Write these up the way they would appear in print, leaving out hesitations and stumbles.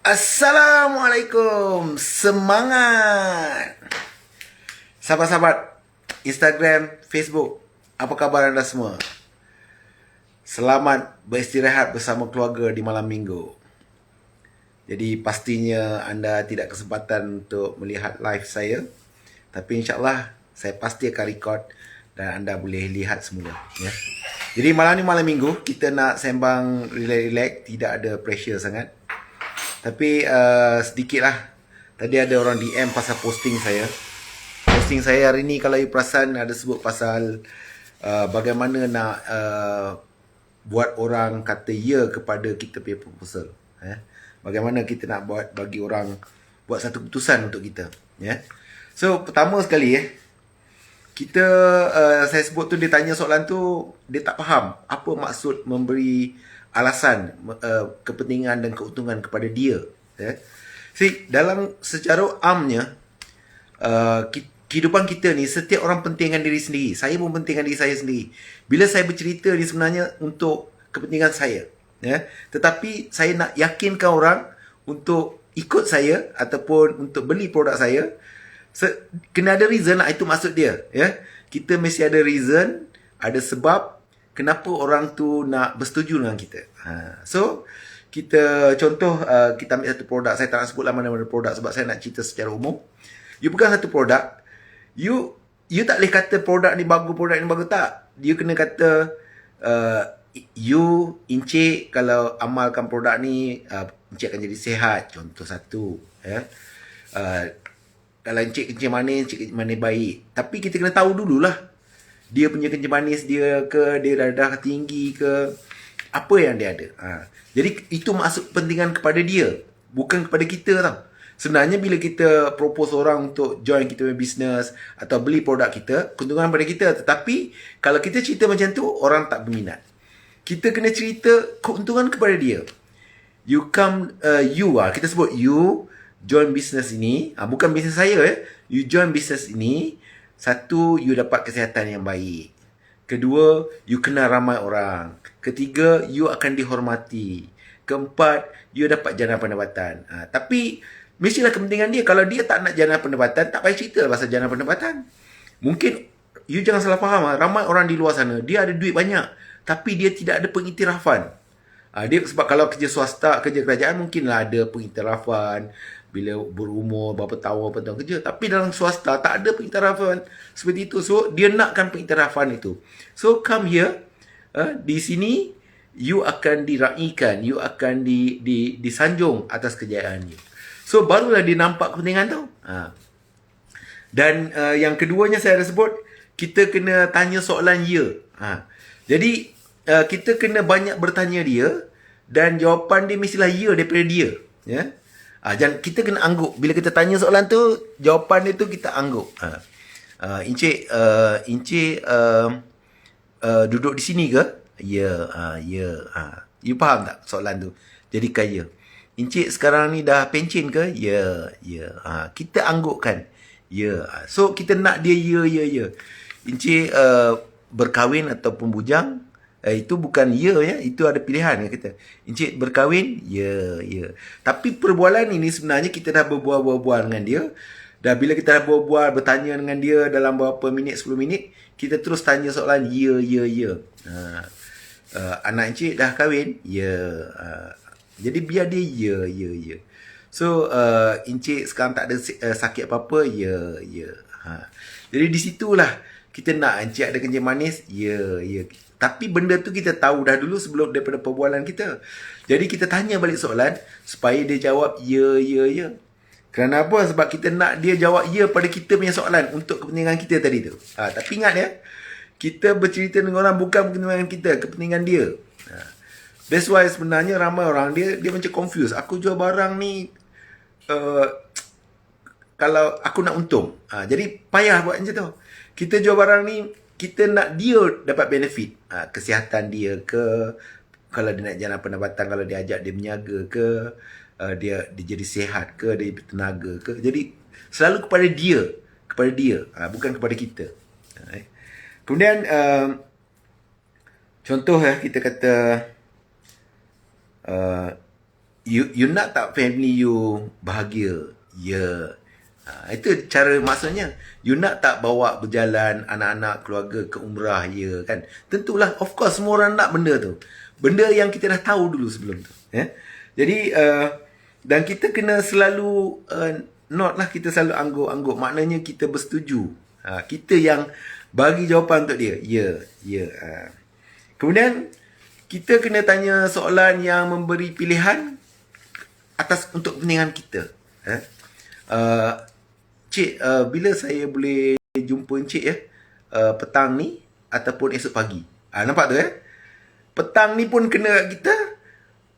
Assalamualaikum. Semangat. Sahabat-sahabat Instagram, Facebook, apa kabar anda semua? Selamat beristirahat bersama keluarga di malam minggu. Jadi pastinya anda tidak kesempatan untuk melihat live saya, tapi insyaAllah saya pasti akan record dan anda boleh lihat semula, ya. Jadi malam ni malam minggu, kita nak sembang relax, tidak ada pressure sangat. Tapi sedikit lah. Tadi ada orang DM pasal posting saya. Posting saya hari ni, kalau you perasan, ada sebut pasal bagaimana nak buat orang kata ya kepada kita punya proposal. Bagaimana kita nak buat bagi orang buat satu keputusan untuk kita. So pertama sekali kita saya sebut tu, dia tanya soalan tu, dia tak faham apa maksud memberi alasan kepentingan dan keuntungan kepada dia. See, dalam secara amnya kehidupan kita ni, setiap orang pentingkan diri sendiri. Saya pun pentingkan diri saya sendiri. Bila saya bercerita ni sebenarnya untuk kepentingan saya, tetapi saya nak yakinkan orang untuk ikut saya ataupun untuk beli produk saya. Kena ada reason lah, itu maksud dia. Kita mesti ada reason, ada sebab kenapa orang tu nak bersetuju dengan kita. So, kita contoh, kita ambil satu produk. Saya tak nak sebutlah mana-mana produk sebab saya nak cerita secara umum. You pegang satu produk, you tak boleh kata produk ni bagus, tak. You kena kata, you, Encik, kalau amalkan produk ni, Encik akan jadi sihat. Contoh satu. Kalau Encik kencing manis baik. Tapi kita kena tahu dululah, dia punya kencing manis dia ke, dia darah tinggi ke, apa yang dia ada. Jadi itu maksud kepentingan kepada dia, bukan kepada kita tau. Sebenarnya bila kita propose orang untuk join kita punya business atau beli produk kita, keuntungan pada kita. Tetapi kalau kita cerita macam tu, orang tak berminat. Kita kena cerita keuntungan kepada dia. Kita sebut you join business ini, bukan business saya. You join business ini, satu, you dapat kesihatan yang baik. Kedua, you kenal ramai orang. Ketiga, you akan dihormati. Keempat, you dapat jana pendapatan. Tapi mestilah kepentingan dia. Kalau dia tak nak jana pendapatan, tak payah cerita pasal jana pendapatan. Mungkin you jangan salah faham. Ramai orang di luar sana, dia ada duit banyak, tapi dia tidak ada pengiktirafan. Sebab kalau kerja swasta, kerja kerajaan, mungkinlah ada pengiktirafan bila berumur berapa tahun kerja. Tapi dalam swasta tak ada pengiktirafan seperti itu. So dia nakkan pengiktirafan itu. So come here, di sini you akan diraikan, you akan disanjung atas kejayaan you. So barulah dia nampak kepentingan tu. Dan yang keduanya saya ada sebut, kita kena tanya soalan ya. Jadi kita kena banyak bertanya dia, dan jawapan dia mestilah ya daripada dia. Jangan, kita kena angguk. Bila kita tanya soalan tu, jawapan dia tu kita angguk. Encik, duduk di sini ke? Ya. You faham tak soalan tu? Jadi kaya. Encik sekarang ni dah pencen ke? Ya. Kita anggukkan. Ya. So kita nak dia ya. Encik berkahwin ataupun bujang? Itu bukan ya, itu ada pilihan kita. Encik berkahwin? Ya. Tapi perbualan ini sebenarnya kita dah berbual dengan dia. Dan bila kita dah berbual, bertanya dengan dia dalam beberapa minit, 10 minit, kita terus tanya soalan ya. Anak encik dah kahwin? Ya. Jadi biar dia ya. So encik sekarang tak ada sakit apa-apa? Ya. Jadi di situlah kita nak encik ada kencing manis? Ya. Tapi benda tu kita tahu dah dulu sebelum daripada perbualan kita. Jadi kita tanya balik soalan supaya dia jawab ya. Kerana apa? Sebab kita nak dia jawab ya pada kita punya soalan untuk kepentingan kita tadi tu. Tapi ingat kita bercerita dengan orang bukan kepentingan kita, kepentingan dia. That's why sebenarnya ramai orang dia macam confused. Aku jual barang ni kalau aku nak untung. Jadi payah buat macam tu. Kita jual barang ni, kita nak dia dapat benefit. Kesihatan dia ke, kalau dia nak jana pendapatan, kalau dia ajak dia berniaga ke, dia jadi sihat ke, dia bertenaga ke. Jadi selalu kepada dia, bukan kepada kita. Kemudian contoh kita kata you nak tak family you bahagia? Ya. Itu cara maksudnya. You nak tak bawa berjalan anak-anak keluarga ke umrah? Ya kan. Tentulah, of course semua orang nak benda tu. Benda yang kita dah tahu dulu sebelum tu. Jadi dan kita kena selalu not lah, kita selalu angguk-angguk. Maknanya kita bersetuju. Kita yang bagi jawapan untuk dia. Ya. Kemudian kita kena tanya soalan yang memberi pilihan atas untuk kepentingan kita. Cik, bila saya boleh jumpa Encik petang ni ataupun esok pagi? Nampak tu petang ni pun kena kat kita,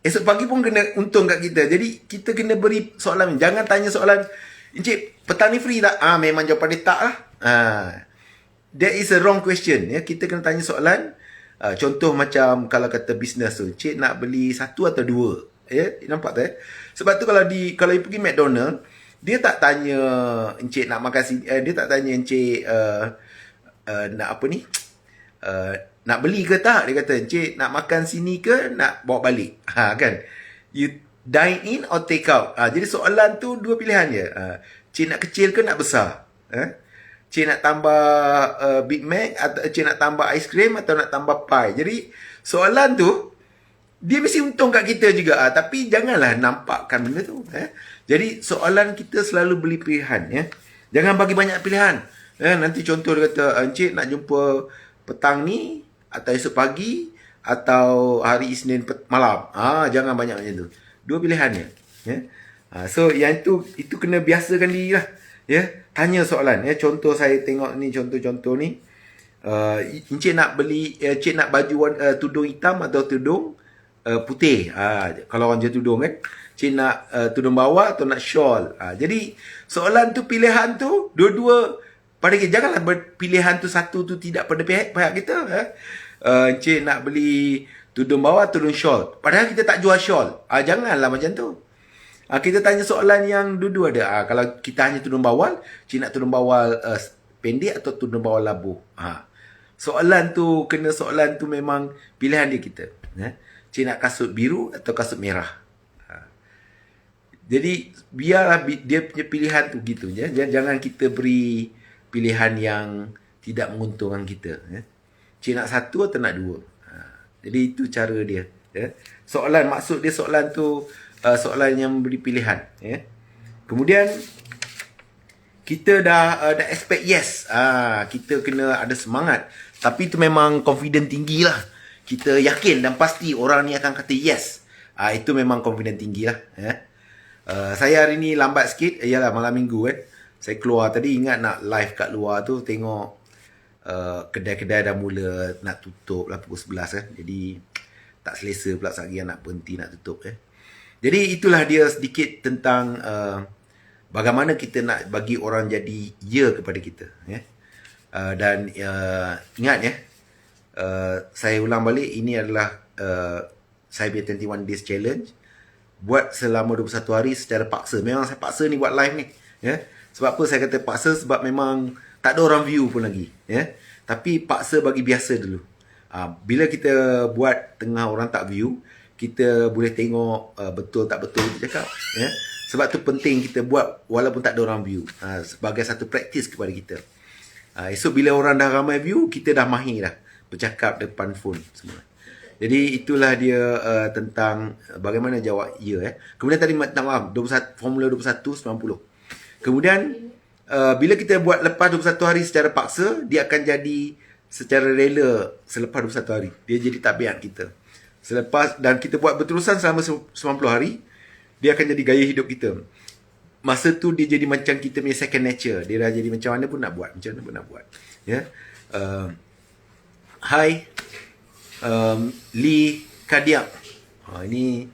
esok pagi pun kena untung kat kita. Jadi kita kena beri soalan. Jangan tanya soalan, Encik petang ni free tak? Memang jawapan dia tak lah. That is a wrong question. Kita kena tanya soalan. Contoh macam kalau kata bisnes tu, Encik nak beli satu atau dua? Nampak tu Sebab tu kalau you pergi McDonald, dia tak tanya Encik nak makan sini, dia tak tanya Encik nak apa ni, nak beli ke tak. Dia kata Encik nak makan sini ke nak bawa balik. Kan, you dine in or take out. Jadi soalan tu dua pilihan je. Encik nak kecil ke nak besar? Encik nak tambah Big Mac atau Encik nak tambah aiskrim atau nak tambah pie? Jadi soalan tu dia mesti untung kat kita juga. Tapi janganlah nampakkan benda tu. Jadi soalan kita selalu beli pilihan. Jangan bagi banyak pilihan. Nanti contoh dia kata, Encik nak jumpa petang ni atau esok pagi atau hari Isnin malam. Jangan banyak macam tu. Dua pilihan je. So yang itu kena biasakan diri lah. Tanya soalan. Contoh saya tengok ni, contoh-contoh ni. Encik nak beli, Encik nak baju tudung hitam atau tudung putih. Kalau orang jual tudung kan, Cik nak tudung bawah atau nak shawl. Jadi soalan tu, pilihan tu dua-dua pada kita. Janganlah pilihan tu satu tu tidak pada pihak kita. Cik nak beli tudung bawah, tudung shawl, padahal kita tak jual shawl. Janganlah macam tu. Kita tanya soalan yang dua-dua ada. Kalau kita hanya tudung bawal, Cik nak tudung bawal pendek atau tudung bawal labuh. Soalan tu memang pilihan dia kita. Cik nak kasut biru atau kasut merah. Jadi biarlah dia punya pilihan tu gitu je. Jangan kita beri pilihan yang tidak menguntungkan kita. Cik nak satu atau nak dua. Jadi itu cara dia. Soalan, maksud dia soalan tu soalan yang memberi pilihan. Kemudian kita dah expect yes. Kita kena ada semangat. Tapi itu memang confident tinggi lah. Kita yakin dan pasti orang ni akan kata yes. Itu memang confident tinggi lah. Saya hari ni lambat sikit. Yalah, malam minggu kan. Saya keluar tadi, ingat nak live kat luar tu. Tengok kedai-kedai dah mula nak tutup lah pukul 11 kan. Jadi tak selesa pula sehari nak berhenti nak tutup. Jadi itulah dia sedikit tentang bagaimana kita nak bagi orang jadi ya kepada kita. Dan ingat saya ulang balik, ini adalah saya punya 21 Days Challenge. Buat selama 21 hari secara paksa. Memang saya paksa ni buat live ni. Sebab apa saya kata paksa? Sebab memang tak ada orang view pun lagi. Tapi paksa bagi biasa dulu. Bila kita buat tengah orang tak view, kita boleh tengok betul tak betul kita cakap. Sebab tu penting kita buat walaupun tak ada orang view. Sebagai satu praktis kepada kita. Esok bila orang dah ramai view, kita dah mahir dah bercakap depan phone semua. Jadi itulah dia tentang bagaimana jawab ya. Kemudian tadi maaf, 21, formula 21 90. Kemudian bila kita buat lepas 21 hari secara paksa, dia akan jadi secara rela selepas 21 hari. Dia jadi tabiat kita. Selepas, dan kita buat berterusan selama 90 hari, dia akan jadi gaya hidup kita. Masa tu dia jadi macam kita punya second nature. Dia dah jadi macam mana pun nak buat. Macam mana pun nak buat. Hai Lee Kadiak. Ini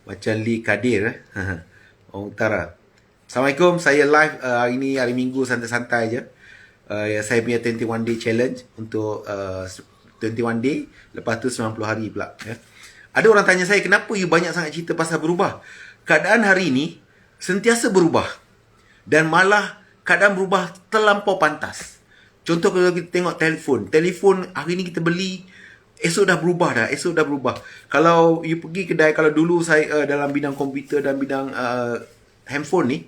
macam Lee Kadir orang utara. Assalamualaikum, saya live hari ni, hari Minggu, santai-santai je. Saya punya 21 day challenge untuk 21 day, lepas tu 90 hari pula. Ada orang tanya saya, kenapa you banyak sangat cerita pasal berubah? Keadaan hari ni sentiasa berubah. Dan malah keadaan berubah terlampau pantas. Contoh kalau kita tengok telefon. Telefon hari ni kita beli esok dah berubah dah. Esok dah berubah. Kalau you pergi kedai, kalau dulu saya dalam bidang komputer dan bidang handphone ni,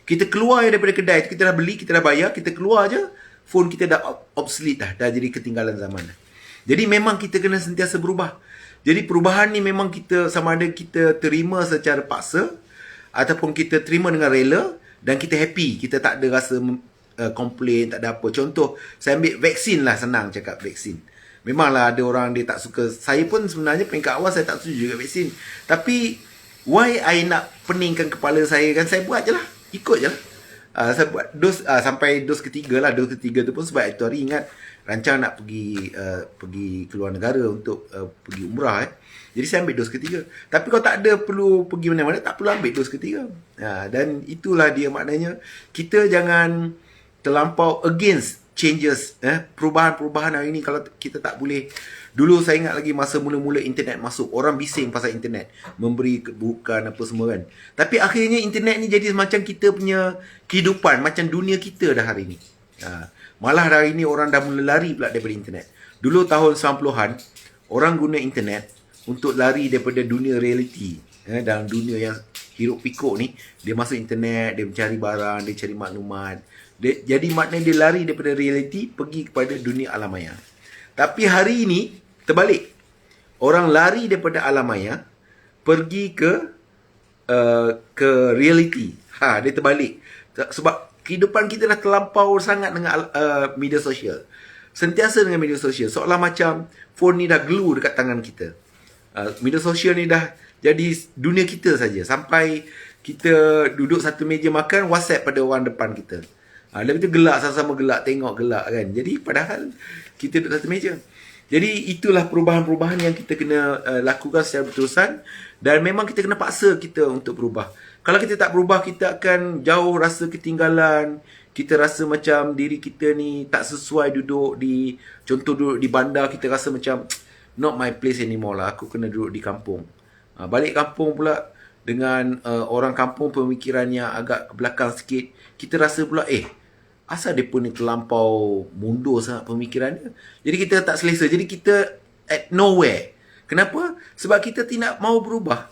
kita keluar daripada kedai, kita dah beli, kita dah bayar, kita keluar je, phone kita dah obsolete dah jadi ketinggalan zaman dah. Jadi memang kita kena sentiasa berubah. Jadi perubahan ni memang kita, sama ada kita terima secara paksa ataupun kita terima dengan rela dan kita happy, kita tak ada rasa komplain, tak ada apa. Contoh, saya ambil vaksin lah, senang cakap vaksin. Memanglah ada orang dia tak suka. Saya pun sebenarnya peringkat awal saya tak setuju dengan vaksin. Tapi why I nak peningkan kepala saya kan, saya buat je lah, ikut je lah. Saya buat dos sampai dos ketiga lah. Dos ketiga tu pun sebab itu hari ingat rancang nak pergi keluar negara untuk pergi umrah Jadi saya ambil dos ketiga. Tapi kalau tak ada perlu pergi mana-mana, tak perlu ambil dos ketiga. Dan itulah dia maknanya, kita jangan terlampau against changes, perubahan-perubahan hari ni. Kalau kita tak boleh. Dulu saya ingat lagi masa mula-mula internet masuk, orang bising pasal internet, memberi keburukan apa semua kan. Tapi akhirnya internet ni jadi macam kita punya kehidupan, macam dunia kita dah hari ni. Malah hari ni orang dah mula lari pula daripada internet. Dulu tahun 90-an, orang guna internet untuk lari daripada dunia reality. Dalam dunia yang hiruk pikuk ni, dia masuk internet, dia mencari barang, dia cari maklumat. Jadi maknanya dia lari daripada reality pergi kepada dunia alam maya. Tapi hari ini terbalik. Orang lari daripada alam maya pergi ke reality. Dia terbalik. Sebab kehidupan kita dah terlampau sangat dengan media sosial. Sentiasa dengan media sosial. Seolah macam phone ni dah glue dekat tangan kita. Media sosial ni dah jadi dunia kita saja. Sampai kita duduk satu meja makan, WhatsApp pada orang depan kita. Lepas tu gelak, sama-sama gelak, tengok gelak kan. Jadi padahal kita duduk satu meja. Jadi itulah perubahan-perubahan yang kita kena lakukan secara berterusan. Dan memang kita kena paksa kita untuk berubah. Kalau kita tak berubah, kita akan jauh rasa ketinggalan. Kita rasa macam diri kita ni tak sesuai duduk di, contoh duduk di bandar, kita rasa macam not my place anymore lah, aku kena duduk di kampung. Balik kampung pula dengan orang kampung pemikirannya agak ke belakang sikit, kita rasa pula asal dia pun ni terlampau mundur sangat pemikirannya. Jadi kita tak selesa. Jadi kita at nowhere. Kenapa? Sebab kita tidak mau berubah.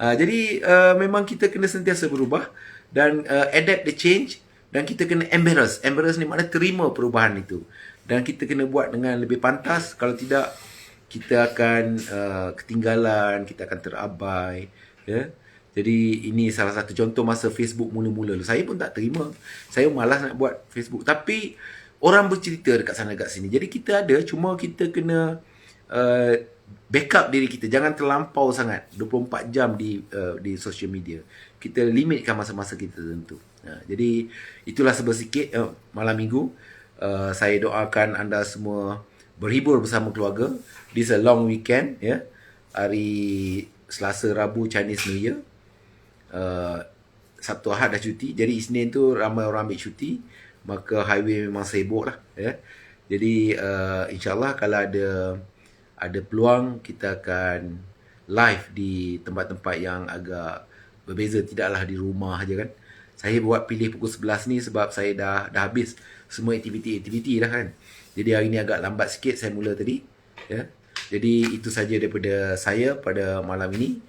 Jadi memang kita kena sentiasa berubah dan adapt the change, dan kita kena embrace. Embrace ni makna terima perubahan itu. Dan kita kena buat dengan lebih pantas. Kalau tidak, kita akan ketinggalan, kita akan terabai. Jadi ini salah satu contoh masa Facebook mula-mula. Saya pun tak terima. Saya malas nak buat Facebook. Tapi orang bercerita dekat sana dekat sini. Jadi kita ada, cuma kita kena backup diri kita. Jangan terlampau sangat 24 jam di social media. Kita limitkan masa-masa kita tertentu. Jadi itulah sebersikit malam minggu. Saya doakan anda semua berhibur bersama keluarga. This a long weekend. Hari Selasa, Rabu, Chinese New Year. Sabtu, Ahad dah cuti. Jadi Isnin tu ramai orang ambil cuti. Maka highway memang sibuk lah. Jadi insyaAllah kalau ada peluang, kita akan live di tempat-tempat yang agak berbeza. Tidaklah di rumah aja kan. Saya buat pilih pukul 11 ni sebab saya dah habis semua aktiviti dah kan. Jadi hari ni agak lambat sikit saya mula tadi. Jadi itu saja daripada saya pada malam ini.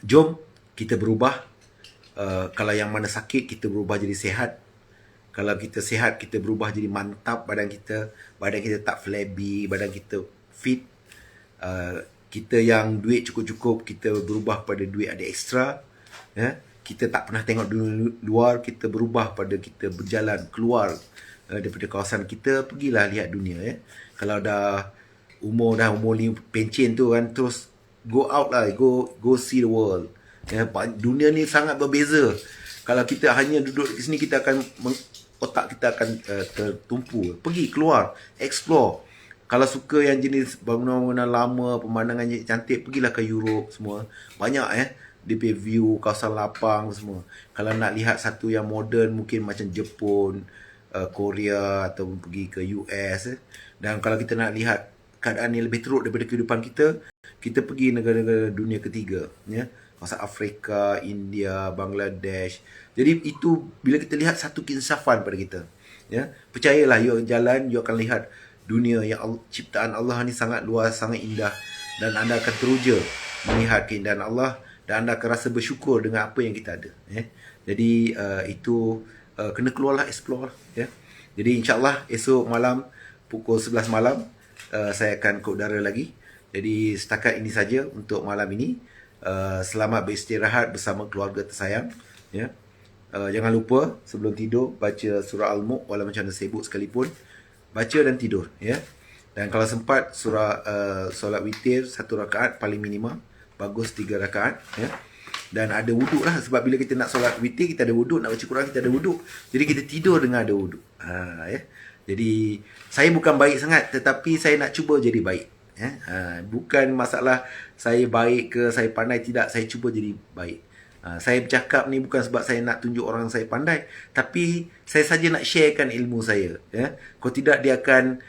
Jom kita berubah. Kalau yang mana sakit, kita berubah jadi sihat. Kalau kita sihat, kita berubah jadi mantap badan kita. Badan kita tak flabby, badan kita fit. Kita yang duit cukup-cukup, kita berubah pada duit ada ekstra. Kita tak pernah tengok dunia luar, kita berubah pada kita berjalan keluar daripada kawasan kita, pergilah lihat dunia. Kalau dah umur 5 pencen tu kan, terus go out lah, go see the world. Dunia ni sangat berbeza. Kalau kita hanya duduk di sini, kita akan otak kita akan tertumpu. Pergi keluar, explore. Kalau suka yang jenis bangunan-bangunan lama, pemandangan yang cantik, pergilah ke Europe semua. Banyak DP view, kawasan lapang semua. Kalau nak lihat satu yang moden, mungkin macam Jepun, Korea, ataupun pergi ke US. Dan kalau kita nak lihat keadaan yang lebih teruk daripada kehidupan kita pergi negara-negara dunia ketiga. Kawasan Afrika, India, Bangladesh. Jadi itu bila kita lihat satu keinsafan pada kita. Percayalah, you jalan, you akan lihat dunia yang ciptaan Allah ni sangat luas, sangat indah, dan anda akan teruja melihat keindahan Allah, dan anda akan rasa bersyukur dengan apa yang kita ada. Jadi itu kena keluarlah, explore. Jadi insyaAllah esok malam pukul 11 malam saya akan ke udara lagi. Jadi setakat ini saja untuk malam ini. Selamat beristirahat bersama keluarga tersayang. Jangan lupa sebelum tidur baca surah Al-Mulk, walau macam mana sibuk sekalipun, baca dan tidur. Dan kalau sempat surah solat witir 1 rakaat paling minima, bagus 3 rakaat. Dan ada wuduk lah, sebab bila kita nak solat witir kita ada wuduk, nak baca Quran kita ada wuduk. Jadi kita tidur dengan ada wuduk. Jadi saya bukan baik sangat, tetapi saya nak cuba jadi baik. Bukan masalah saya baik ke saya pandai, tidak, saya cuba jadi baik. Saya bercakap ni bukan sebab saya nak tunjuk orang saya pandai, tapi saya saja nak sharekan ilmu saya. Kalau tidak dia akan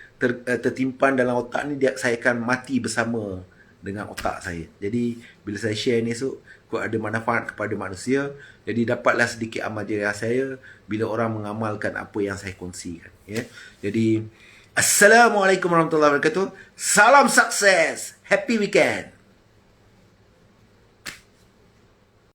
tertimpan dalam otak ni, saya akan mati bersama dengan otak saya. Jadi bila saya share ni esok, kalau ada manfaat kepada manusia, jadi dapatlah sedikit amal jariah saya bila orang mengamalkan apa yang saya kongsikan. Jadi Assalamualaikum warahmatullahi wabarakatuh. Salam sukses. Happy weekend.